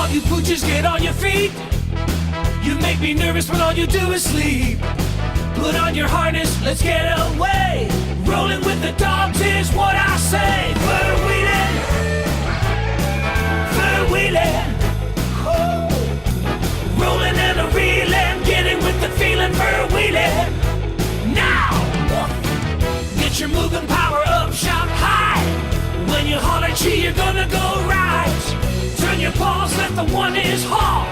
All you pooches get on your feet. You make me nervous when all you do is sleep. Put on your harness, let's get away. Rolling with the dogs is what I say. Fur wheeling, fur wheeling. Oh. Rolling and a reeling, getting with the feeling, fur wheeling. Now, get your moving power up, shout high. When you holler gee, you're gonna go right. Turn your paws, let the one is haul.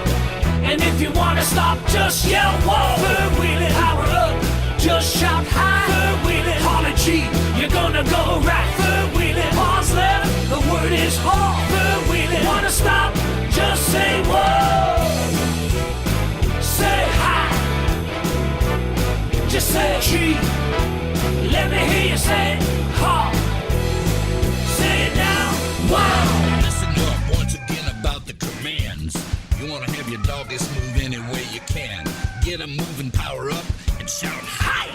And if you wanna stop, just yell whoa. Fur wheeling, power up, just shout high. Fur wheeling, holler gee, you're gonna go right. Fur wheeling, paws left, the word is haul. Fur wheeling, wanna stop, just say whoa. Say hi, just say gee. Let me hear you say haw. Say it now, wow. Listen up once again about the commands. You want to have your doggies move any way you can. Get them moving, power up, and shout hi.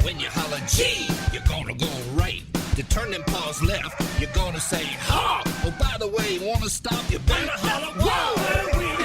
When you holler gee, you're gonna go right. To turn them paws left, you're gonna say ha. Oh, by the way, you wanna stop, you better holler whoa.